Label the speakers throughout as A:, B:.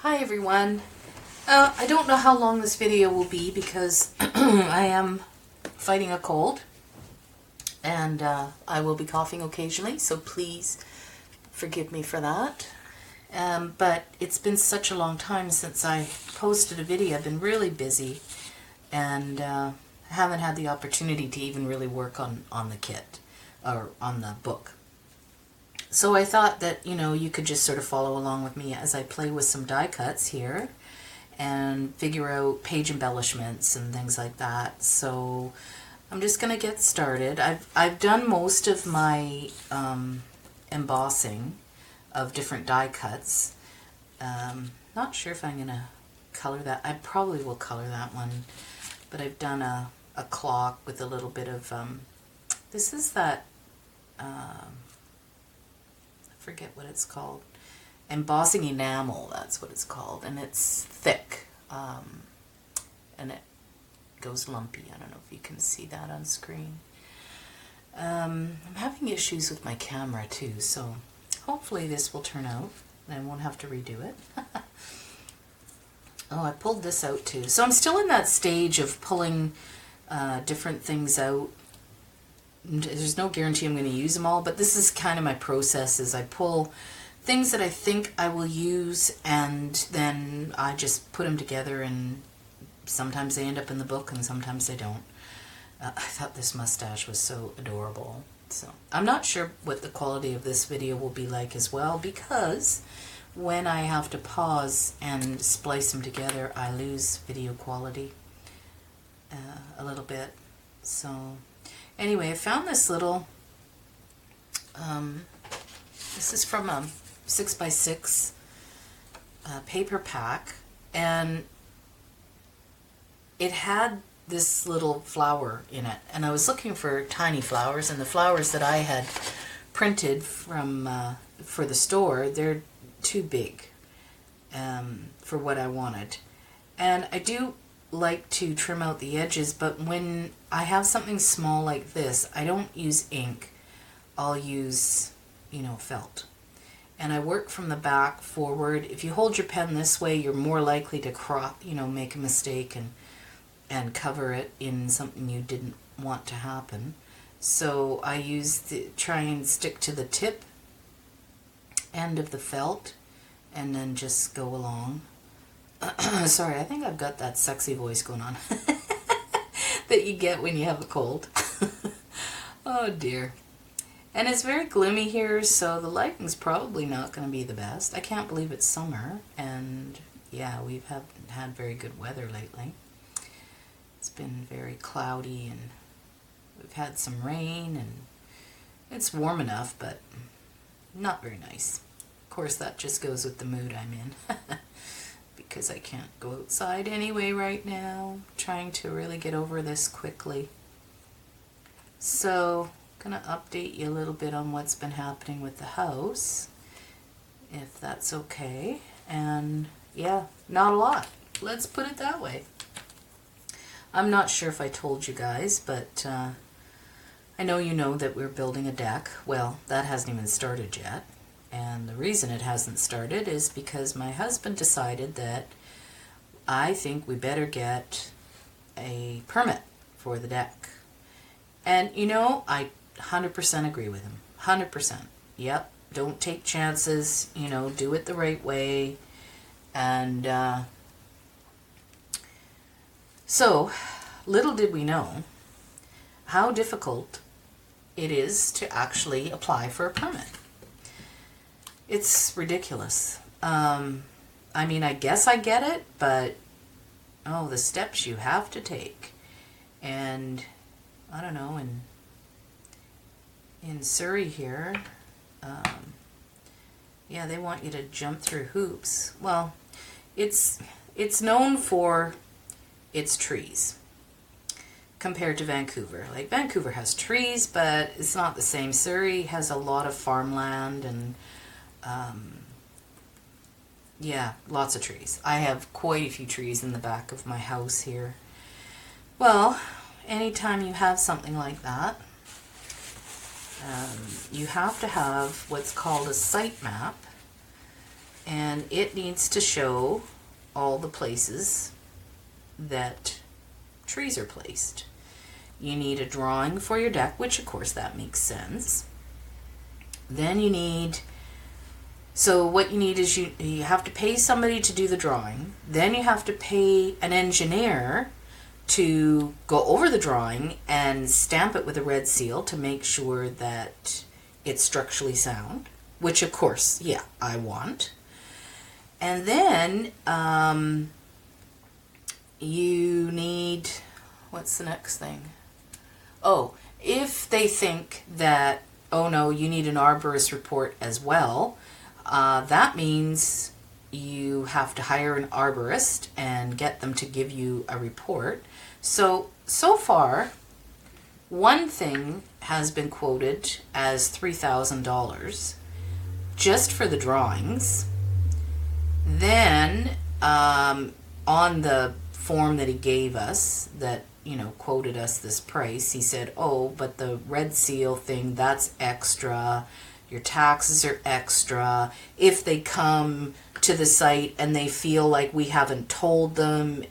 A: Hi everyone. I don't know how long this video will be because I am fighting a cold and I will be coughing occasionally, so please forgive me for that. But it's been such a long time since I posted a video. I've been really busy and haven't had the opportunity to even really work on the kit or on the book. So I thought that, you could just sort of follow along with me as I play with some die cuts here and figure out page embellishments and things like that. So I'm just going to get started. I've done most of my embossing of different die cuts. Not sure if I'm going to color that. I probably will color that one. But I've done a clock with a little bit of, this is that, forget what it's called, embossing enamel, that's what it's called, and it's thick and it goes lumpy. I don't know if you can see that on screen. I'm having issues with my camera too, so hopefully this will turn out and I won't have to redo it. Oh, I pulled this out too, so I'm still in that stage of pulling different things out. There's no guarantee I'm going to use them all, but this is kind of my process. Is I pull things that I think I will use and then I just put them together, and sometimes they end up in the book and sometimes they don't. I thought this mustache was so adorable. So I'm not sure what the quality of this video will be like as well, because when I have to pause and splice them together, I lose video quality a little bit. So anyway, I found this little, this is from a 6x6 paper pack, and it had this little flower in it, and I was looking for tiny flowers, and the flowers that I had printed from for the store, they're too big for what I wanted. And I do like to trim out the edges, but when I have something small like this, I don't use ink. I'll use, felt. And I work from the back forward. If you hold your pen this way, you're more likely to make a mistake and cover it in something you didn't want to happen. So I try and stick to the tip end of the felt and then just go along. Sorry, I think I've got that sexy voice going on that you get when you have a cold. Oh dear. And it's very gloomy here, so the lighting's probably not going to be the best. I can't believe it's summer, and yeah, we haven't had very good weather lately. It's been very cloudy, and we've had some rain, and it's warm enough, but not very nice. Of course, that just goes with the mood I'm in. Because I can't go outside anyway right now. I'm trying to really get over this quickly. So, I'm going to update you a little bit on what's been happening with the house, if that's okay. And yeah, not a lot. Let's put it that way. I'm not sure if I told you guys, but I know you know that we're building a deck. Well, that hasn't even started yet. And the reason it hasn't started is because my husband decided that I think we better get a permit for the deck. And I 100% agree with him. 100%. Yep. Don't take chances. Do it the right way. And so, little did we know how difficult it is to actually apply for a permit. It's ridiculous. I mean, I guess I get it, but the steps you have to take. And I don't know, in Surrey here, yeah, they want you to jump through hoops. Well, it's known for its trees compared to Vancouver. Like, Vancouver has trees, but it's not the same. Surrey has a lot of farmland and yeah, lots of trees. I have quite a few trees in the back of my house here. Well, anytime you have something like that, you have to have what's called a site map, and it needs to show all the places that trees are placed. You need a drawing for your deck, which of course that makes sense. Then you need, so what you need is you have to pay somebody to do the drawing. Then you have to pay an engineer to go over the drawing and stamp it with a red seal to make sure that it's structurally sound, which of course, yeah, I want. And then you need, what's the next thing? Oh, if they think that, oh no, you need an arborist report as well, that means you have to hire an arborist and get them to give you a report. So far, one thing has been quoted as $3,000 just for the drawings. Then on the form that he gave us that, quoted us this price, he said, oh, but the red seal thing, that's extra. Your taxes are extra. If they come to the site and they feel like we haven't told them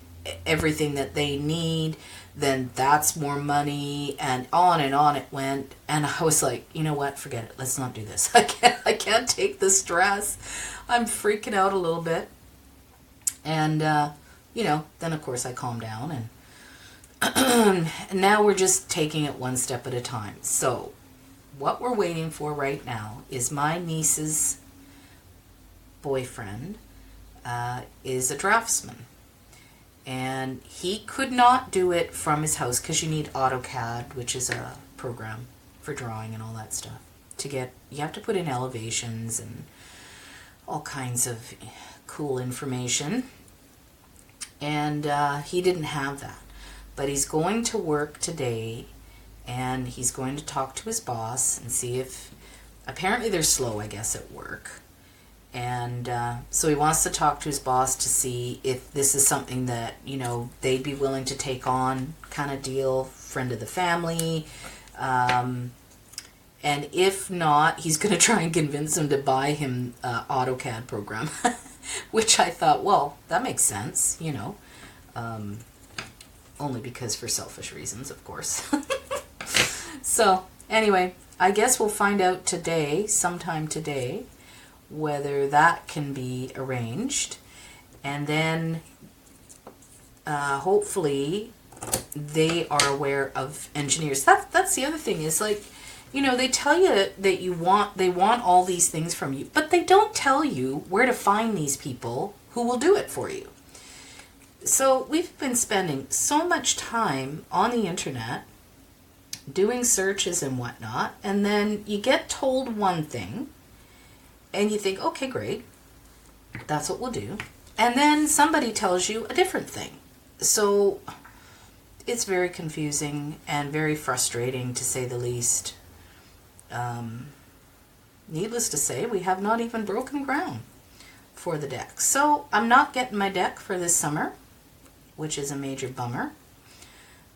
A: everything that they need, then that's more money, and on it went. And I was like, you know what, forget it, let's not do this. I can't take the stress. I'm freaking out a little bit. And then of course I calmed down, and now we're just taking it one step at a time. So what we're waiting for right now is my niece's boyfriend is a draftsman, and he could not do it from his house because you need AutoCAD, which is a program for drawing and all that stuff. You have to put in elevations and all kinds of cool information, and he didn't have that. But he's going to work today, and he's going to talk to his boss and see if, apparently they're slow, I guess, at work. And so he wants to talk to his boss to see if this is something that, they'd be willing to take on, kind of deal, friend of the family. And if not, he's going to try and convince him to buy him an AutoCAD program, which I thought, well, that makes sense, only because for selfish reasons, of course. So anyway, I guess we'll find out today, sometime today, whether that can be arranged. And then hopefully they are aware of engineers. That's the other thing, is like, they tell you that they want all these things from you, but they don't tell you where to find these people who will do it for you. So we've been spending so much time on the internet doing searches and whatnot, and then you get told one thing and you think, okay, great, that's what we'll do. And then somebody tells you a different thing. So it's very confusing and very frustrating, to say the least. Needless to say, we have not even broken ground for the deck. So I'm not getting my deck for this summer, which is a major bummer.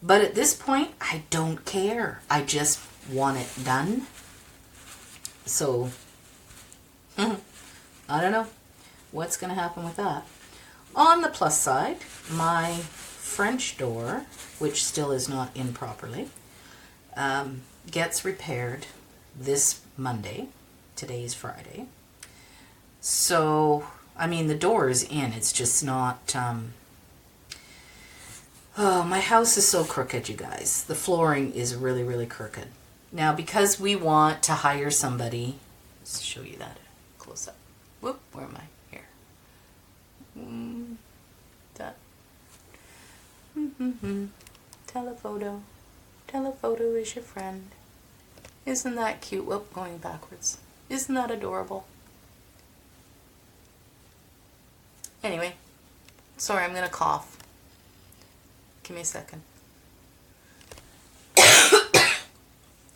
A: But at this point, I don't care. I just want it done. So, I don't know what's going to happen with that. On the plus side, my French door, which still is not in properly, gets repaired this Monday. Today is Friday. So, the door is in. It's just not... Oh, my house is so crooked, you guys. The flooring is really, really crooked. Now, because we want to hire somebody... Let's show you that close up. Whoop, where am I? Here. That. Telephoto. Telephoto is your friend. Isn't that cute? Whoop, going backwards. Isn't that adorable? Anyway. Sorry, I'm going to cough. Give me a second.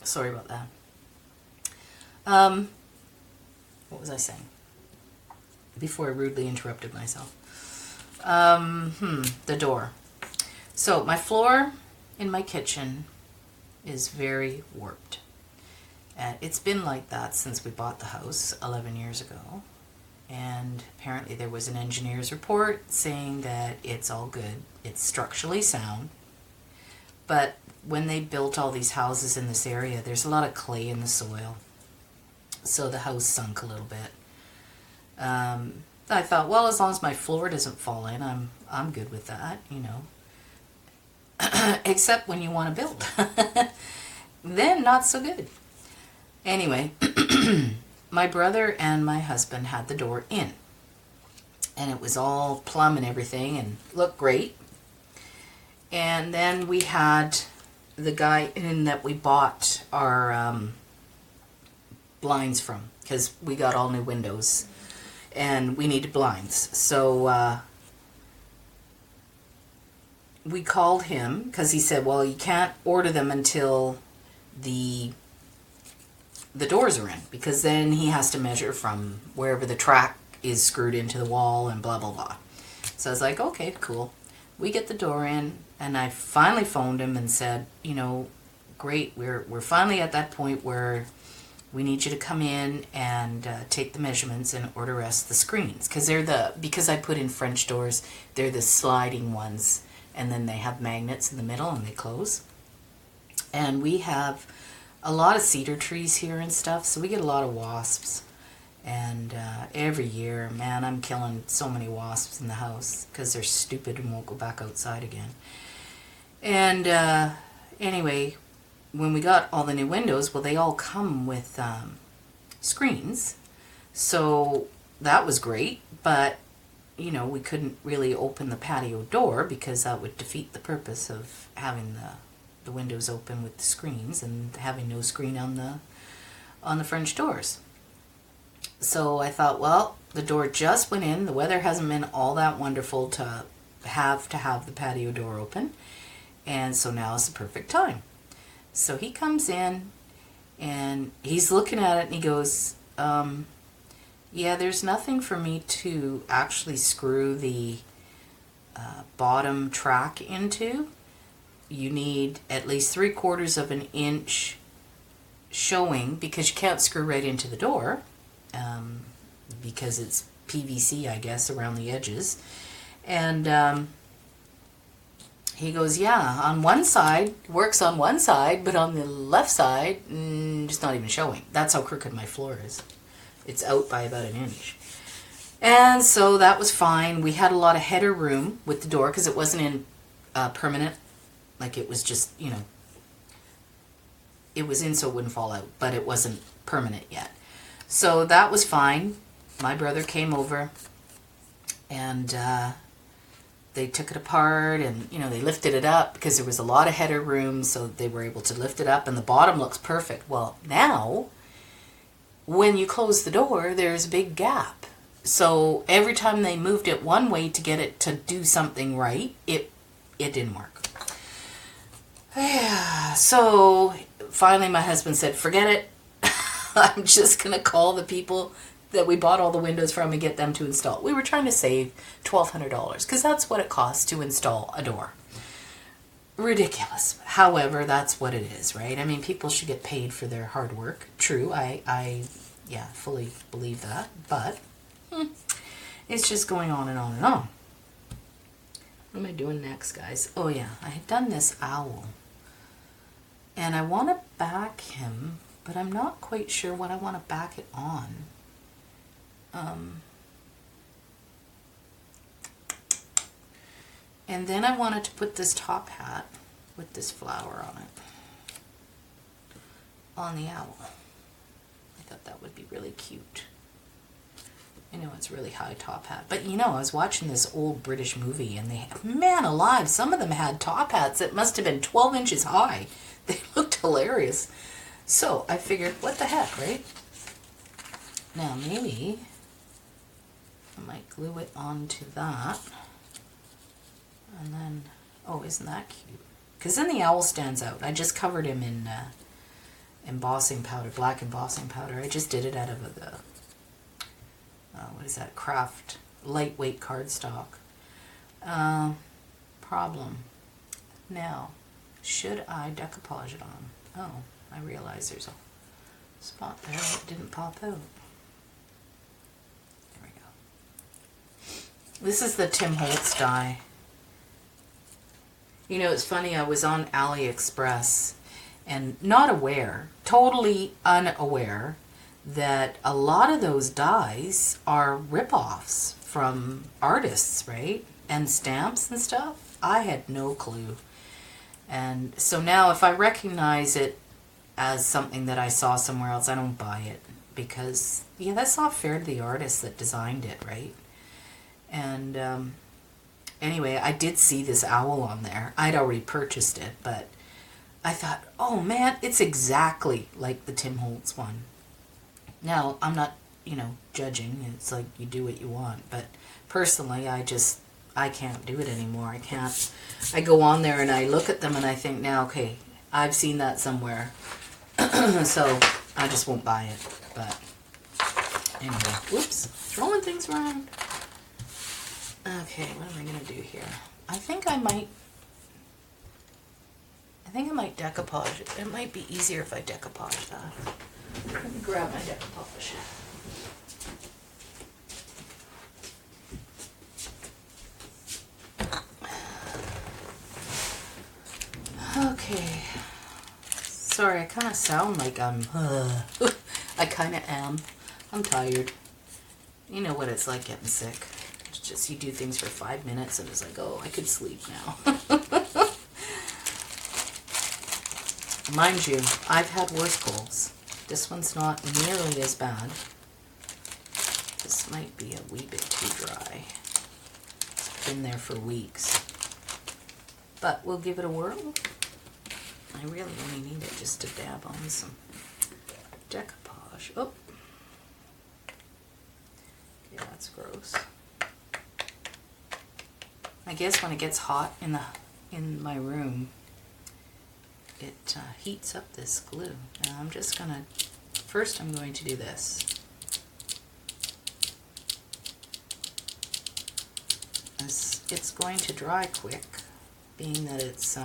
A: Sorry about that. What was I saying? Before I rudely interrupted myself. The door. So my floor in my kitchen is very warped. It's been like that since we bought the house 11 years ago. and apparently there was an engineer's report saying that it's all good. It's structurally sound. But when they built all these houses in this area, there's a lot of clay in the soil. So the house sunk a little bit. I thought, well, as long as my floor doesn't fall in, I'm good with that, you know. Except when you want to build. Then not so good. Anyway, my brother and my husband had the door in. And it was all plumb and everything and looked great. And then we had the guy in that we bought our blinds from, because we got all new windows and we needed blinds. So we called him because he said, well, you can't order them until the doors are in, because then he has to measure from wherever the track is screwed into the wall and blah, blah, blah. So I was like, okay, cool. We get the door in, and I finally phoned him and said, you know, great, we're finally at that point where we need you to come in and take the measurements and order us the screens. Because I put in French doors, they're the sliding ones, and then they have magnets in the middle and they close. And we have a lot of cedar trees here and stuff, so we get a lot of wasps. And every year, man, I'm killing so many wasps in the house because they're stupid and won't go back outside again. And anyway, when we got all the new windows, well, they all come with screens. So that was great, but, you know, we couldn't really open the patio door because that would defeat the purpose of having the windows open with the screens and having no screen on the French doors. So I thought, well, the door just went in. The weather hasn't been all that wonderful to have the patio door open. And so now is the perfect time. So he comes in and he's looking at it and he goes, yeah, there's nothing for me to actually screw the bottom track into. You need at least 3/4 of an inch showing, because you can't screw right into the door, because it's PVC, I guess, around the edges. And he goes, yeah, on one side, works on one side, but on the left side, it's not even showing. That's how crooked my floor is. It's out by about an inch. And so that was fine. We had a lot of header room with the door because it wasn't in permanent. Like, it was just, you know, it was in so it wouldn't fall out, but it wasn't permanent yet. So that was fine. My brother came over and they took it apart and, you know, they lifted it up because there was a lot of header room, so they were able to lift it up and the bottom looks perfect. Well, now, when you close the door, there's a big gap. So every time they moved it one way to get it to do something right, it didn't work. Yeah, so finally my husband said, forget it. I'm just going to call the people that we bought all the windows from and get them to install. We were trying to save $1,200 because that's what it costs to install a door. Ridiculous. However, that's what it is, right? I mean, people should get paid for their hard work. True, I fully believe that. But it's just going on and on and on. What am I doing next, guys? Oh, yeah, I had done this owl. And I want to back him, but I'm not quite sure what I want to back it on. And then I wanted to put this top hat with this flower on it on the owl. I thought that would be really cute. I know it's really high top hat, but you know, I was watching this old British movie and they, man alive, some of them had top hats that must have been 12 inches high. They looked hilarious. So I figured, what the heck, right? Now maybe I might glue it onto that. And then, oh, isn't that cute? Because then the owl stands out. I just covered him in embossing powder, black embossing powder. I just did it out of the, what is that, craft lightweight cardstock. Problem. Now, should I decoupage it on? Oh, I realize there's a spot there that didn't pop out. There we go. This is the Tim Holtz die. You know, it's funny, I was on AliExpress and not aware, totally unaware, that a lot of those dies are rip-offs from artists, right? And stamps and stuff. I had no clue. And so now if I recognize it as something that I saw somewhere else, I don't buy it. Because, yeah, that's not fair to the artist that designed it, right? And anyway, I did see this owl on there. I'd already purchased it, but I thought, oh man, it's exactly like the Tim Holtz one. Now, I'm not, judging. It's like you do what you want. But personally, I can't do it anymore. I can't. I go on there and I look at them and I think, now, okay, I've seen that somewhere. So I just won't buy it. But anyway, whoops, throwing things around. Okay, what am I going to do here? I think I might decoupage it. It might be easier if I decoupage that. Let me grab my decoupage. Okay. Sorry, I kind of sound like I'm... I kind of am. I'm tired. You know what it's like getting sick. It's just you do things for 5 minutes and it's like, oh, I could sleep now. Mind you, I've had worse colds. This one's not nearly as bad. This might be a wee bit too dry. It's been there for weeks. But we'll give it a whirl. I really only need it just to dab on some decoupage. Oh. Yeah, that's gross. I guess when it gets hot in my room, it heats up this glue. Now I'm just gonna, first I'm going to do this. It's going to dry quick, being that it's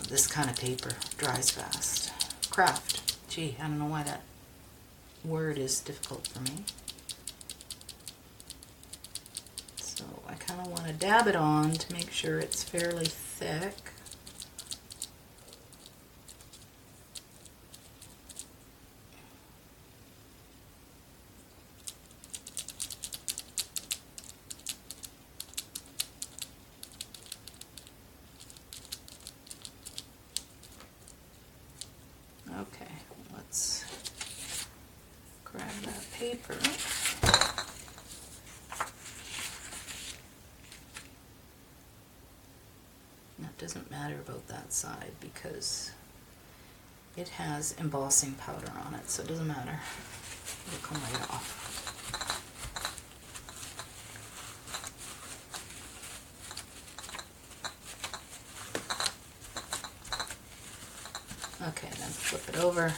A: this kind of paper dries fast. Craft. Gee, I don't know why that word is difficult for me. So I kind of want to dab it on to make sure it's fairly thick. Okay, let's grab that paper. That doesn't matter about that side because it has embossing powder on it, so it doesn't matter. It'll come right off. Okay, then flip it over.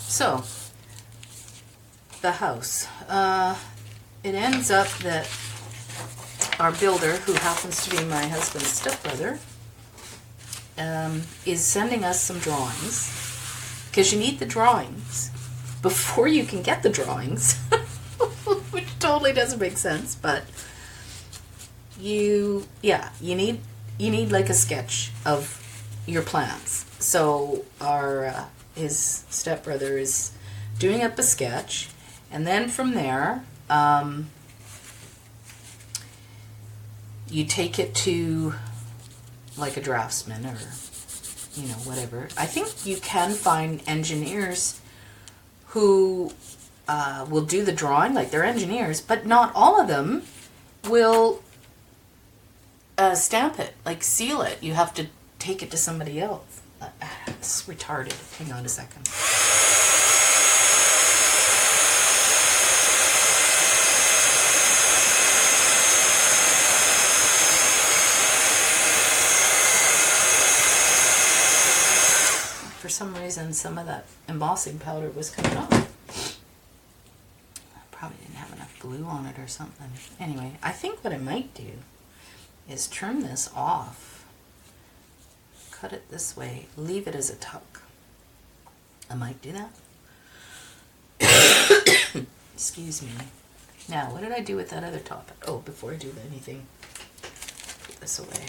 A: So, the house. It ends up that our builder, who happens to be my husband's stepbrother, is sending us some drawings, because you need the drawings before you can get the drawings, which totally doesn't make sense, but you need like a sketch of your plans. So his stepbrother is doing up a sketch, and then from there you take it to like a draftsman or whatever. I think you can find engineers who will do the drawing, like they're engineers, but not all of them will stamp it, like seal it. You have to take it to somebody else. It's retarded. Hang on a second. For some reason, some of that embossing powder was coming off. Probably didn't have enough glue on it or something. Anyway, I think what I might do is turn this off, cut it this way, leave it as a tuck. I might do that. Excuse me. Now, what did I do with that other top? Oh, before I do anything, put this away.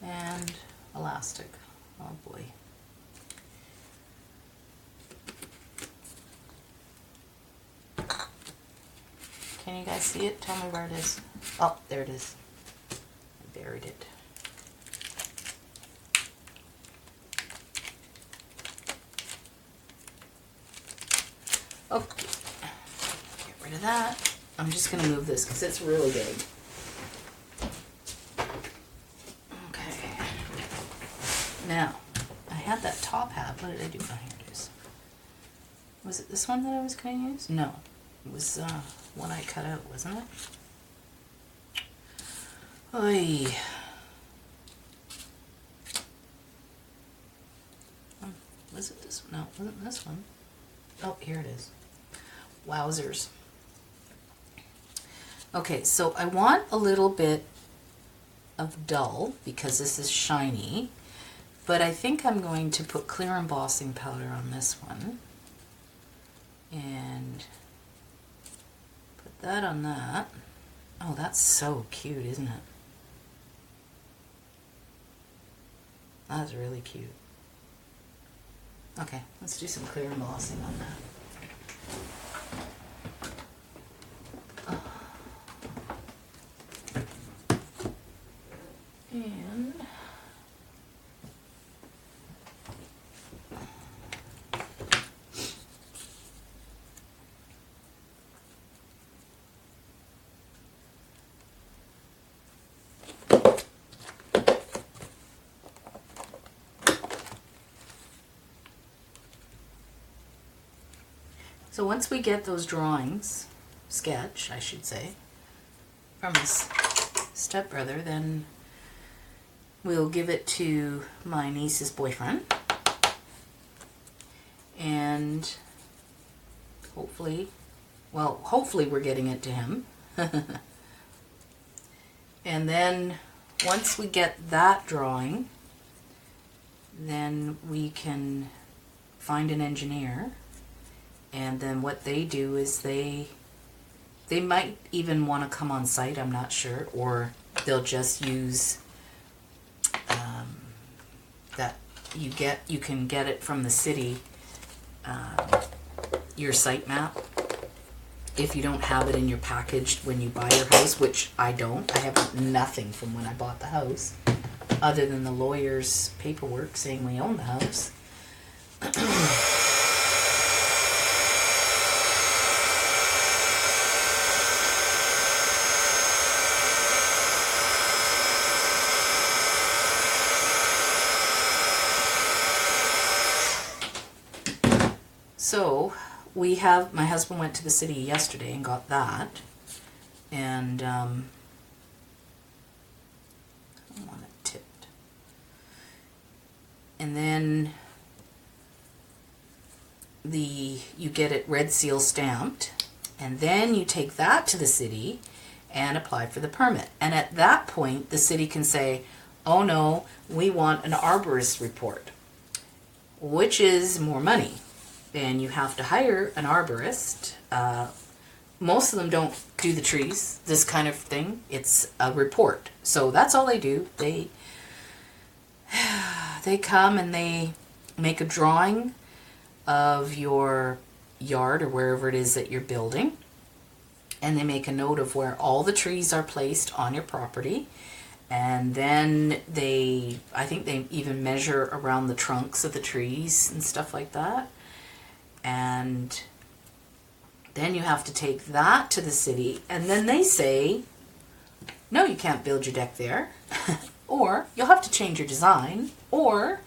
A: And elastic. Oh boy. Can you guys see it? Tell me where it is. Oh, there it is. I buried it. Okay. Get rid of that. I'm just going to move this because it's really big. Now, I had that top hat. What did I do? Oh, here it is. Was it this one that I was going to use? No. It was one I cut out, wasn't it? Oy. Was it this one? No, it wasn't this one. Oh, here it is. Wowzers. Okay, so I want a little bit of dull because this is shiny. But I think I'm going to put clear embossing powder on this one. And put that on that. Oh, that's so cute, isn't it? That's really cute. Okay, let's do some clear embossing on that. And so once we get those drawings, sketch, I should say, from his stepbrother, then we'll give it to my niece's boyfriend. And hopefully we're getting it to him. And then once we get that drawing, then we can find an engineer. And then what they do is they might even want to come on site, I'm not sure, or they'll just use that you can get it from the city, your site map, if you don't have it in your package when you buy your house, which I don't. I have nothing from when I bought the house other than the lawyer's paperwork saying we own the house. So my husband went to the city yesterday and got that, and I don't want it tipped. And then you get it red seal stamped, and then you take that to the city and apply for the permit. And at that point, the city can say, oh no, we want an arborist report, which is more money. And you have to hire an arborist. Most of them don't do the trees, this kind of thing. It's a report. So that's all they do. They come and they make a drawing of your yard or wherever it is that you're building. And they make a note of where all the trees are placed on your property. And then I think they even measure around the trunks of the trees and stuff like that. And then you have to take that to the city, and then they say, no, you can't build your deck there, or you'll have to change your design, or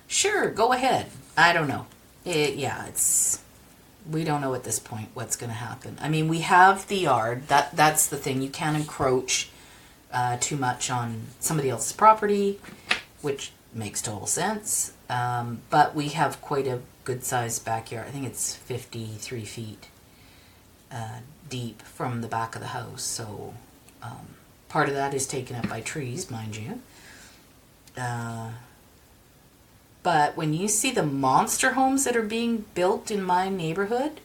A: sure, go ahead. I don't know. We don't know at this point what's going to happen. I mean, we have the yard. That's the thing. You can't encroach too much on somebody else's property, which makes total sense. But we have quite a good sized backyard. I think it's 53 feet deep from the back of the house. So part of that is taken up by trees, mind you. But when you see the monster homes that are being built in my neighborhood,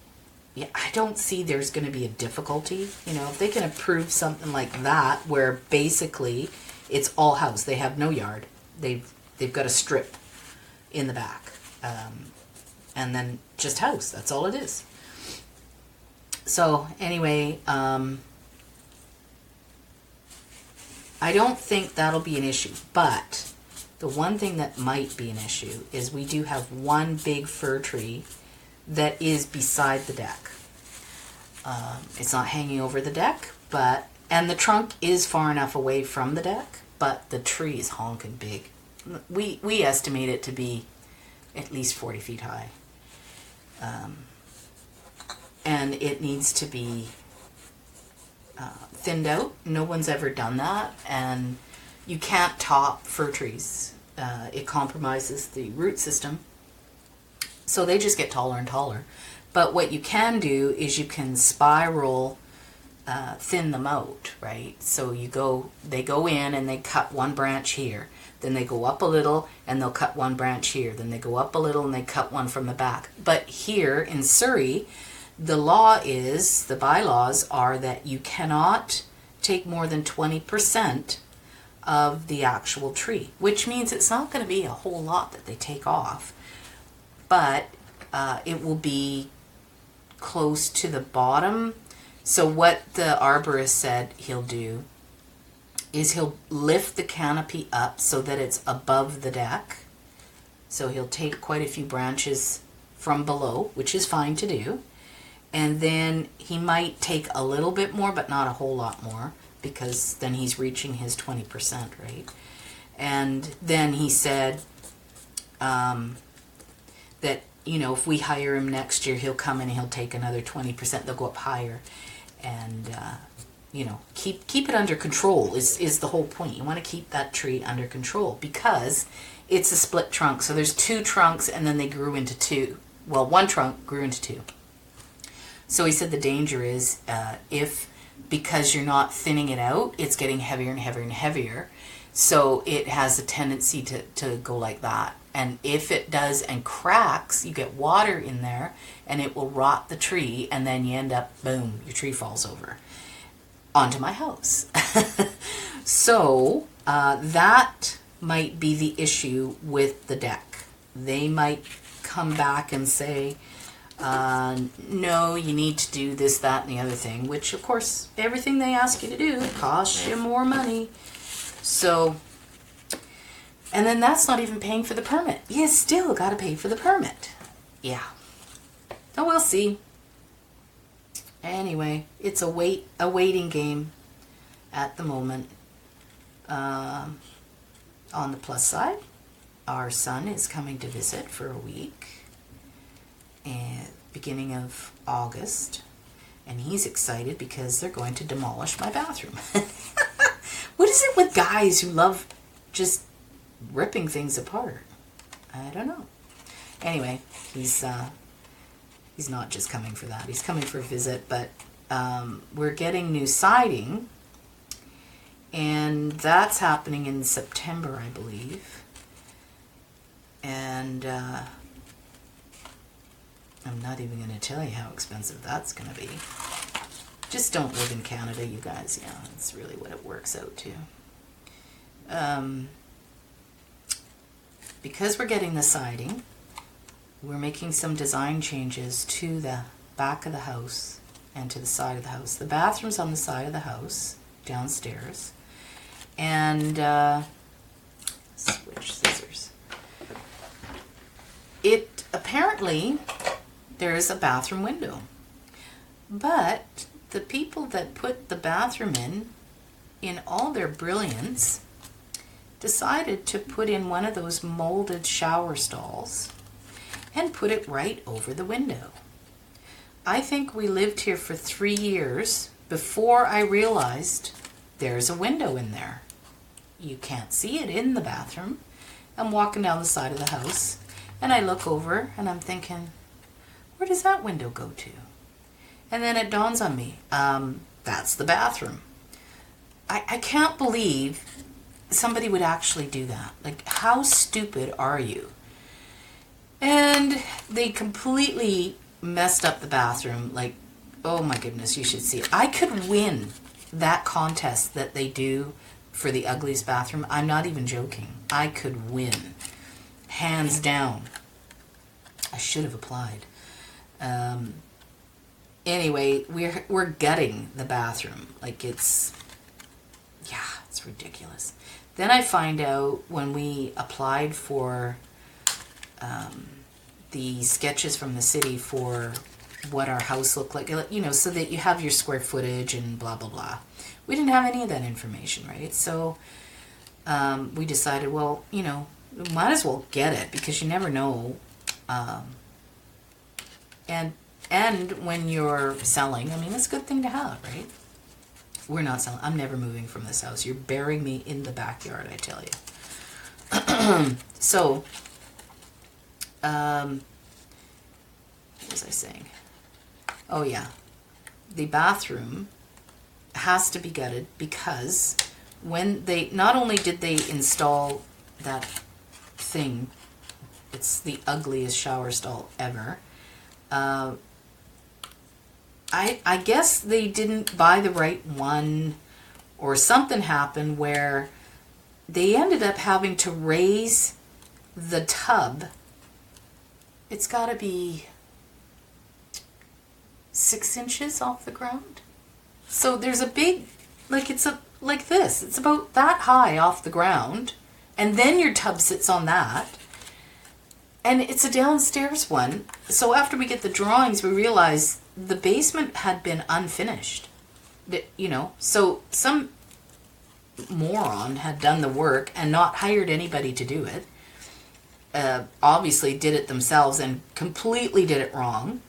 A: yeah, I don't see there's going to be a difficulty. You know, if they can approve something like that, where basically it's all house, they have no yard, they've got a strip in the back, and then just house. That's all it is. So anyway, I don't think that'll be an issue, but the one thing that might be an issue is we do have one big fir tree that is beside the deck. It's not hanging over the deck, and the trunk is far enough away from the deck, but the tree is honking big. We estimate it to be at least 40 feet high. And it needs to be thinned out. No one's ever done that, and you can't top fir trees. It compromises the root system. So they just get taller and taller. But what you can do is you can spiral thin them out, right? So they go in and they cut one branch here. Then they go up a little and they'll cut one branch here. Then they go up a little and they cut one from the back. But here in Surrey, the bylaws are that you cannot take more than 20% of the actual tree, which means it's not going to be a whole lot that they take off, but it will be close to the bottom. So what the arborist said he'll do is he'll lift the canopy up so that it's above the deck. So he'll take quite a few branches from below, which is fine to do. And then he might take a little bit more, but not a whole lot more, because then he's reaching his 20%, right? And then he said that, you know, if we hire him next year, he'll come in and he'll take another 20%. They'll go up higher. And, you know, keep it under control is the whole point. You want to keep that tree under control because it's a split trunk. So there's two trunks and then they grew into two. Well, one trunk grew into two. So he said the danger is because you're not thinning it out, it's getting heavier and heavier and heavier. So it has a tendency to go like that. And if it does and cracks, you get water in there and it will rot the tree, and then you end up, boom, your tree falls over onto my house. So that might be the issue with the deck. They might come back and say, no, you need to do this, that, and the other thing, which of course everything they ask you to do costs you more money. So, and then that's not even paying for the permit. You still got to pay for the permit. Yeah. Oh, we'll see. Anyway, it's a waiting game at the moment. On the plus side, our son is coming to visit for a week. And beginning of August, and he's excited because they're going to demolish my bathroom. What is it with guys who love just ripping things apart? I don't know. Anyway, he's not just coming for that. He's coming for a visit, but we're getting new siding, and that's happening in September, I believe. And I'm not even going to tell you how expensive that's going to be. Just don't live in Canada, you guys. Yeah, that's really what it works out to. Because we're getting the siding, we're making some design changes to the back of the house and to the side of the house. The bathroom's on the side of the house, downstairs. And, switch scissors. It apparently... there's a bathroom window. But the people that put the bathroom in all their brilliance, decided to put in one of those molded shower stalls and put it right over the window. I think we lived here for 3 years before I realized there's a window in there. You can't see it in the bathroom. I'm walking down the side of the house, and I look over, and I'm thinking, where does that window go to? And then it dawns on me, that's the bathroom. I can't believe somebody would actually do that. Like, how stupid are you? And they completely messed up the bathroom. Like, oh my goodness, you should see it. I could win that contest that they do for the ugliest bathroom. I'm not even joking. I could win. Hands down. I should have applied. Anyway, we're gutting the bathroom. Like, it's ridiculous. Then I find out when we applied for the sketches from the city for what our house looked like, you know, so that you have your square footage and blah, blah, blah. We didn't have any of that information, right? So we decided, well, you know, we might as well get it because you never know. And when you're selling, I mean, it's a good thing to have, right? We're not selling. I'm never moving from this house. You're burying me in the backyard, I tell you. So, what was I saying? Oh, yeah. The bathroom has to be gutted because when they, not only did they install that thing, it's the ugliest shower stall ever, I guess they didn't buy the right one, or something happened where they ended up having to raise the tub. It's got to be 6 inches off the ground. So there's a big, like like this. It's about that high off the ground, and then your tub sits on that. And it's a downstairs one. So after we get the drawings, we realize the basement had been unfinished. You know, so some moron had done the work and not hired anybody to do it. Obviously did it themselves and completely did it wrong.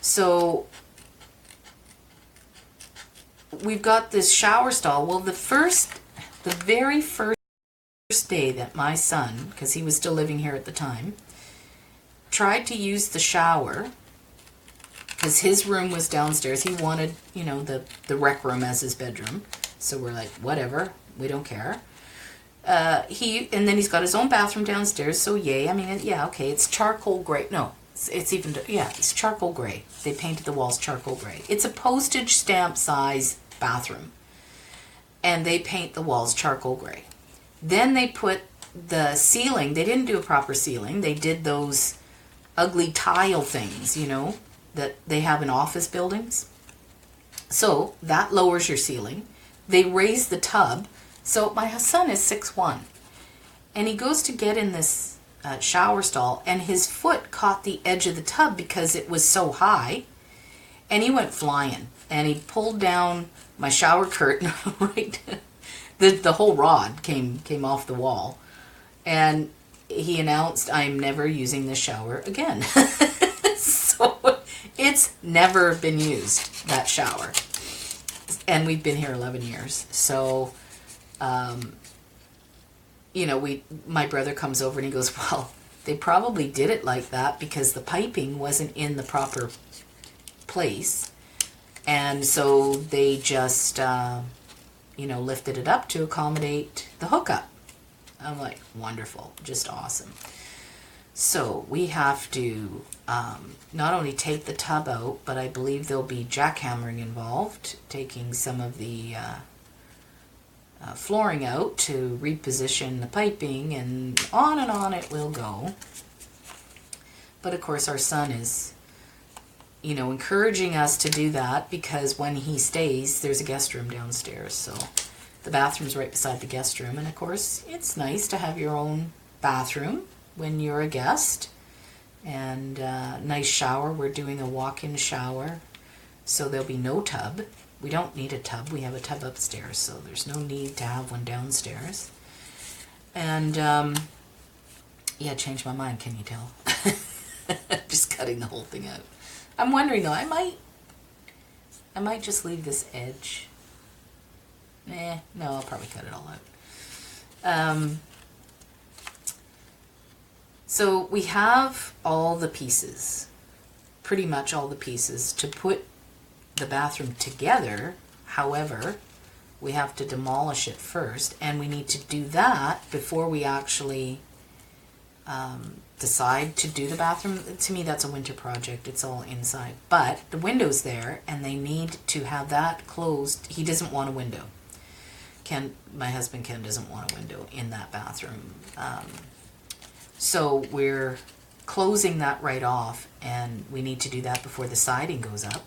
A: So we've got this shower stall. Well, the very first day that my son, because he was still living here at the time, tried to use the shower, because his room was downstairs. He wanted, you know, the rec room as his bedroom. So we're like, whatever, we don't care. And then he's got his own bathroom downstairs, so yay. I mean, yeah, okay, it's charcoal gray. No, it's charcoal gray. They painted the walls charcoal gray. It's a postage stamp size bathroom. And they paint the walls charcoal gray. Then they put the ceiling, they didn't do a proper ceiling. They did those ugly tile things, you know, that they have in office buildings. So that lowers your ceiling. They raise the tub. So my son is 6'1", and he goes to get in this shower stall, and his foot caught the edge of the tub because it was so high, and he went flying, and he pulled down my shower curtain. Right, the whole rod came off the wall, and he announced, "I'm never using this shower again." So it's never been used, that shower. And we've been here 11 years. So, you know, my brother comes over and he goes, well, they probably did it like that because the piping wasn't in the proper place. And so they just, you know, lifted it up to accommodate the hookup. I'm like, wonderful, just awesome. So we have to not only take the tub out, but I believe there'll be jackhammering involved, taking some of the flooring out to reposition the piping, and on it will go. But of course our son is, you know, encouraging us to do that because when he stays, there's a guest room downstairs. So the bathroom's right beside the guest room, and of course it's nice to have your own bathroom when you're a guest. And nice shower. We're doing a walk-in shower, so there'll be no tub. We don't need a tub. We have a tub upstairs, so there's no need to have one downstairs. And yeah, changed my mind, can you tell? Just cutting the whole thing out. I'm wondering though, I might just leave this edge No, I'll probably cut it all out. So we have all the pieces, pretty much all the pieces, to put the bathroom together. However, we have to demolish it first, and we need to do that before we actually decide to do the bathroom. To me, that's a winter project. It's all inside. But the window's there, and they need to have that closed. He doesn't want a window. My husband Ken doesn't want a window in that bathroom. So we're closing that right off, and we need to do that before the siding goes up.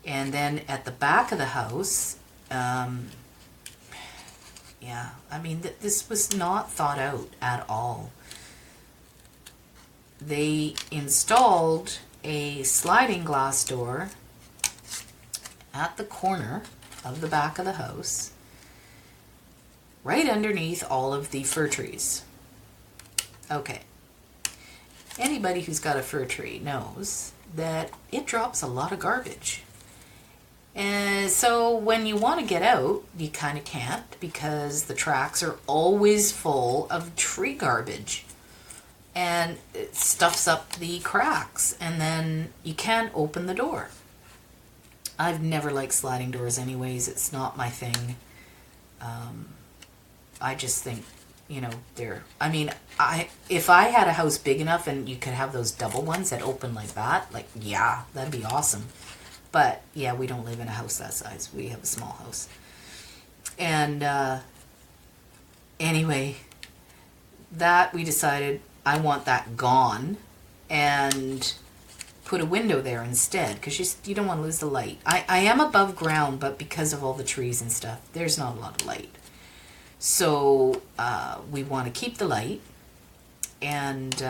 A: And then at the back of the house, yeah, I mean, this was not thought out at all. They installed a sliding glass door at the corner of the back of the house, right underneath all of the fir trees. Okay. Anybody who's got a fir tree knows that it drops a lot of garbage. And so when you want to get out, you kind of can't, because the tracks are always full of tree garbage. And it stuffs up the cracks, and then you can't open the door. I've never liked sliding doors anyways. It's not my thing. I just think, if I had a house big enough and you could have those double ones that open like that, yeah, that'd be awesome. But yeah, we don't live in a house that size. We have a small house. And anyway, that we decided I want that gone and put a window there instead, because you don't want to lose the light. I am above ground, but because of all the trees and stuff, there's not a lot of light. So we want to keep the light. And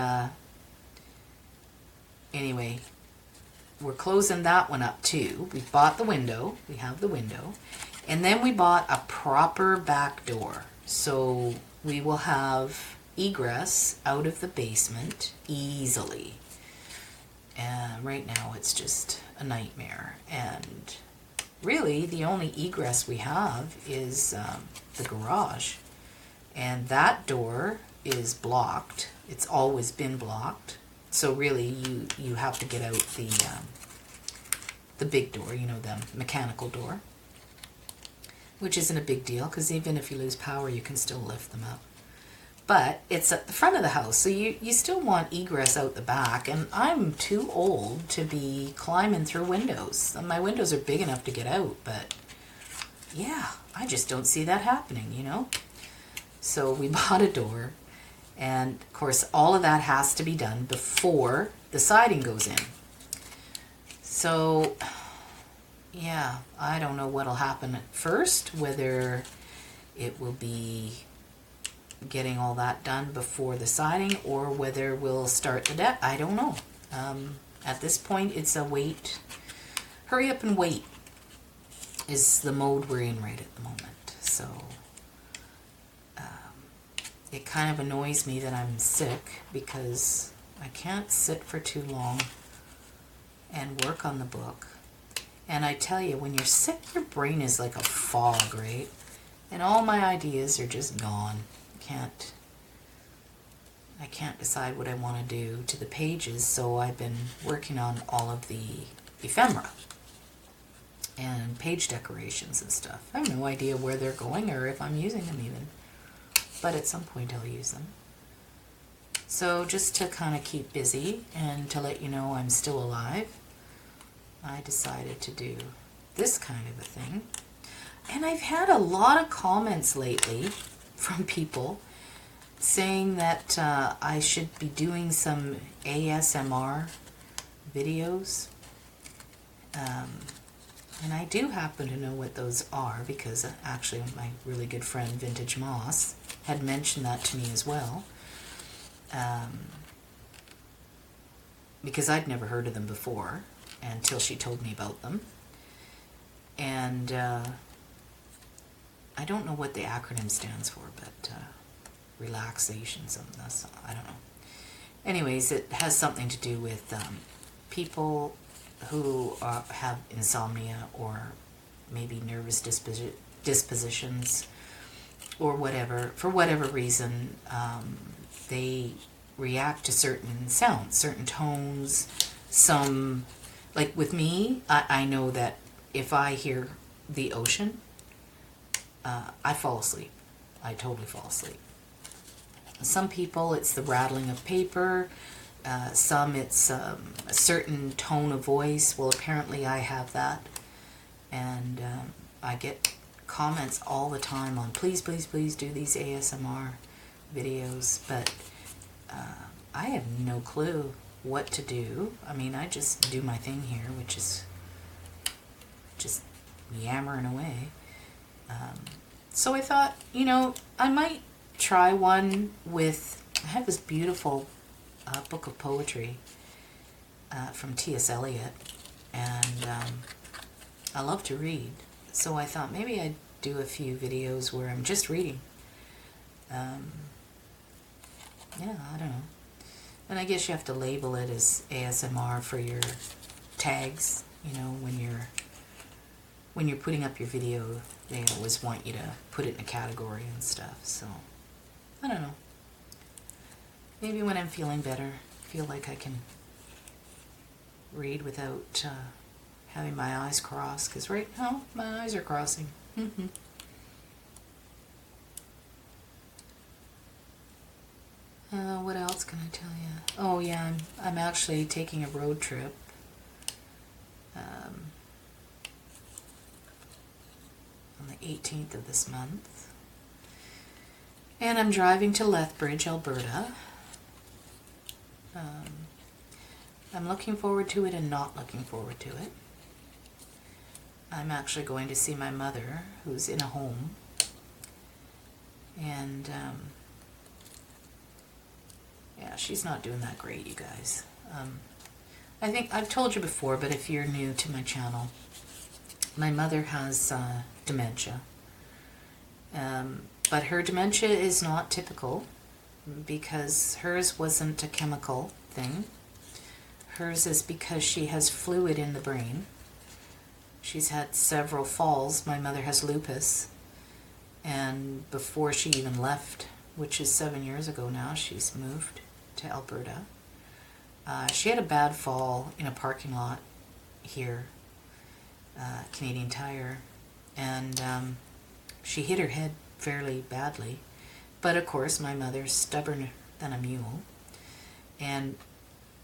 A: anyway, we're closing that one up too. We bought the window. We have the window. And then we bought a proper back door. So we will have egress out of the basement easily. And right now it's just a nightmare. And really the only egress we have is the garage. And that door is blocked. It's always been blocked. So really, you have to get out the big door, the mechanical door, which isn't a big deal, because even if you lose power, you can still lift them up. But it's at the front of the house, so you still want egress out the back, and I'm too old to be climbing through windows. My windows are big enough to get out, but yeah, I just don't see that happening, So we bought a door. And of course, all of that has to be done before the siding goes in. So, yeah, I don't know what'll happen at first, whether it will be getting all that done before the siding, or whether we'll start the deck. I don't know. At this point, it's a wait. Hurry up and wait is the mode we're in right at the moment. So it kind of annoys me that I'm sick, because I can't sit for too long and work on the book. And I tell you, when you're sick, your brain is like a fog, right? And all my ideas are just gone. I can't decide what I want to do to the pages, so I've been working on all of the ephemera and page decorations and stuff. I have no idea where they're going or if I'm using them even. But at some point I'll use them. So just to kind of keep busy and to let you know I'm still alive, I decided to do this kind of a thing. And I've had a lot of comments lately from people saying that I should be doing some ASMR videos. And I do happen to know what those are, because actually my really good friend Vintage Moss had mentioned that to me as well. Because I'd never heard of them before until she told me about them. And I don't know what the acronym stands for, but relaxation, something, I don't know. Anyways, it has something to do with people who have insomnia or maybe nervous dispositions or whatever, for whatever reason, they react to certain sounds, certain tones. Some, like with me, I know that if I hear the ocean, I fall asleep. I totally fall asleep. Some people, it's the rattling of paper. Some, it's a certain tone of voice. Well, apparently I have that. And I get comments all the time on, please, please, please do these ASMR videos. But I have no clue what to do. I mean, I just do my thing here, which is just yammering away. So I thought, you know, I might try one with, I have this beautiful book of poetry from T.S. Eliot, and I love to read. So I thought maybe I'd do a few videos where I'm just reading. Yeah, I don't know. And I guess you have to label it as ASMR for your tags, you know, when you're putting up your video, they always want you to put it in a category and stuff. So I don't know. Maybe when I'm feeling better, feel like I can read without having my eyes crossed, because right now my eyes are crossing. What else can I tell you? Oh yeah, I'm actually taking a road trip. On the 18th of this month. And I'm driving to Lethbridge, Alberta. I'm looking forward to it and not looking forward to it. I'm actually going to see my mother, who's in a home. And yeah, she's not doing that great, you guys. I think I've told you before, but if you're new to my channel, my mother has dementia. But her dementia is not typical, because hers wasn't a chemical thing. Hers is because she has fluid in the brain. She's had several falls. My mother has lupus. And before she even left, which is 7 years ago now, she's moved to Alberta. She had a bad fall in a parking lot here, Canadian Tire, and she hit her head fairly badly. But of course, my mother's stubborner than a mule, and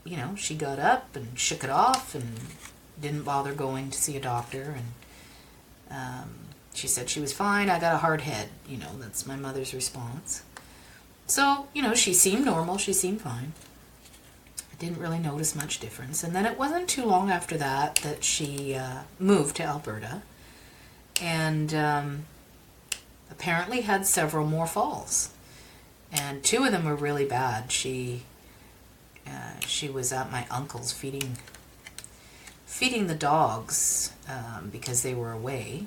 A: you know, she got up and shook it off and didn't bother going to see a doctor. And she said she was fine. I got a hard head. You know, that's my mother's response. So, you know, she seemed normal. She seemed fine. I didn't really notice much difference. And then it wasn't too long after that that she moved to Alberta, and apparently had several more falls. And 2 of them were really bad. She was at my uncle's feeding the dogs because they were away.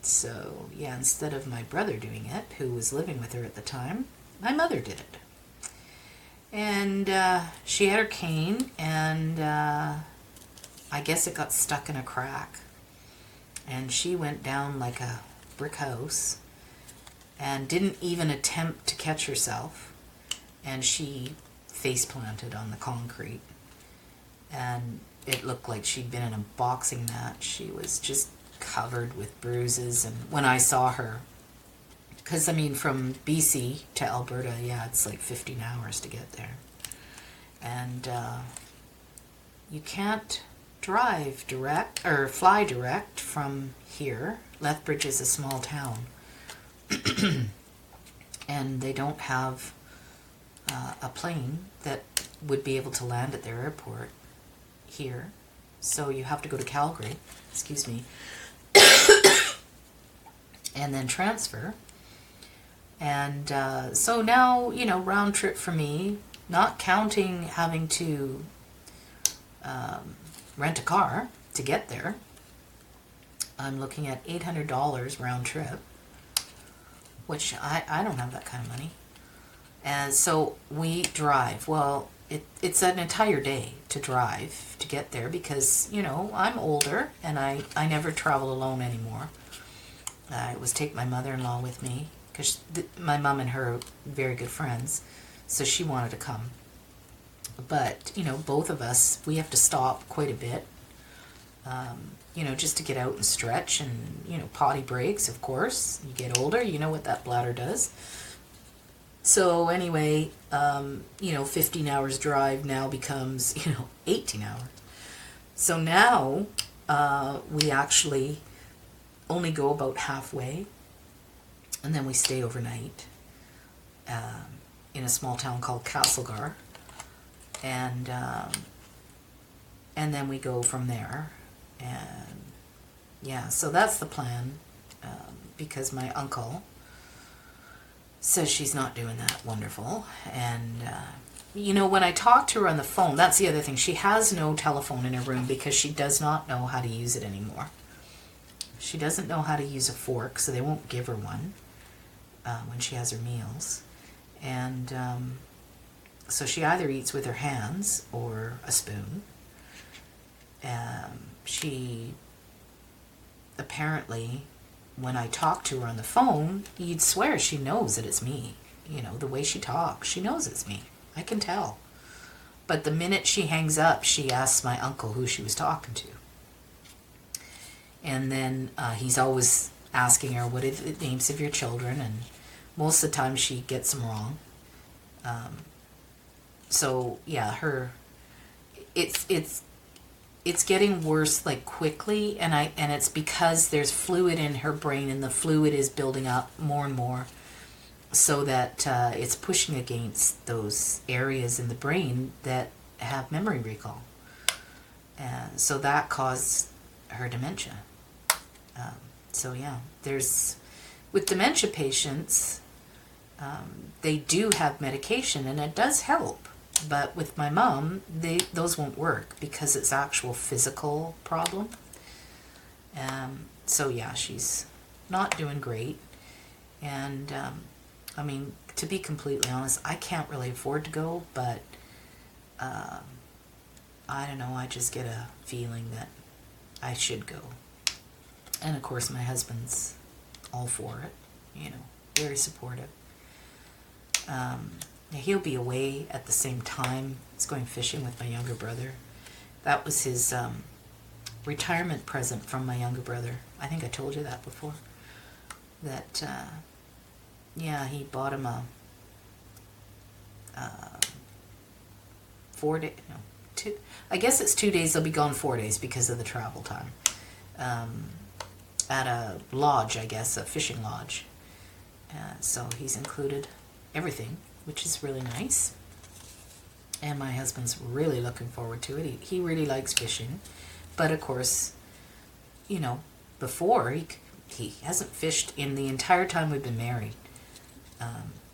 A: So, yeah, instead of my brother doing it, who was living with her at the time, my mother did it. And she had her cane, and I guess it got stuck in a crack. And she went down like a brick house and didn't even attempt to catch herself. And she face planted on the concrete. And it looked like she'd been in a boxing match. She was just covered with bruises. And when I saw her, because I mean, from BC to Alberta, yeah, it's like 15 hours to get there. And you can't drive direct or fly direct from here. Lethbridge is a small town. And they don't have a plane that would be able to land at their airport here. So you have to go to Calgary, excuse me, and then transfer. And so now, you know, round trip for me, not counting having to rent a car to get there, I'm looking at $800 round trip, which I don't have that kind of money. And so we drive. Well, it's an entire day to drive to get there because, I'm older and I never travel alone anymore. I always take my mother-in-law with me because my mom and her are very good friends, so she wanted to come. But, both of us, we have to stop quite a bit, just to get out and stretch and, potty breaks, of course. You get older, you know what that bladder does. So anyway, 15 hours drive now becomes, 18 hours. So now we actually only go about halfway, and then we stay overnight in a small town called Castlegar, and then we go from there. And yeah, so that's the plan, because my uncle says she's not doing that wonderful. And when I talk to her on the phone, that's the other thing, she has no telephone in her room because she does not know how to use it anymore. She doesn't know how to use a fork, so they won't give her one when she has her meals. And so she either eats with her hands or a spoon. She apparently, when I talk to her on the phone, you'd swear she knows that it's me. The way she talks, she knows it's me. I can tell. But the minute she hangs up, she asks my uncle who she was talking to. And then he's always asking her, what are the names of your children? And most of the time she gets them wrong. So yeah, it's getting worse like quickly, and it's because there's fluid in her brain, and the fluid is building up more and more, so that it's pushing against those areas in the brain that have memory recall, and so that caused her dementia. So yeah, with dementia patients, they do have medication, and it does help. But with my mom, those won't work because it's actual physical problem. So yeah, she's not doing great. And to be completely honest, I can't really afford to go, but I don't know, I just get a feeling that I should go. And of course my husband's all for it, very supportive. He'll be away at the same time. He's going fishing with my younger brother. That was his retirement present from my younger brother. I think I told you that before. That, he bought him a 4 day, no, 2, I guess it's 2 days, they'll be gone 4 days because of the travel time. At a lodge, I guess, a fishing lodge. So he's included everything, which is really nice. And my husband's really looking forward to it. He really likes fishing. But of course, before, he hasn't fished in the entire time we've been married.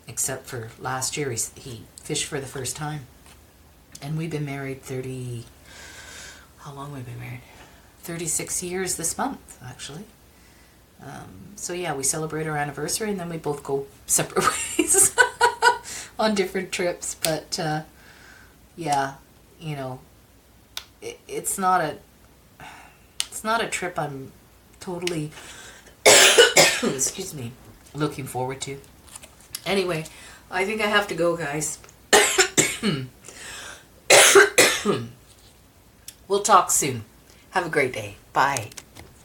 A: Except for last year, he fished for the first time. And we've been married how long have we been married? 36 years this month, actually. So yeah, we celebrate our anniversary, and then we both go separate ways. On different trips, but it's not a trip I'm totally excuse me, looking forward to. Anyway, I think I have to go, guys. We'll talk soon. Have a great day. Bye.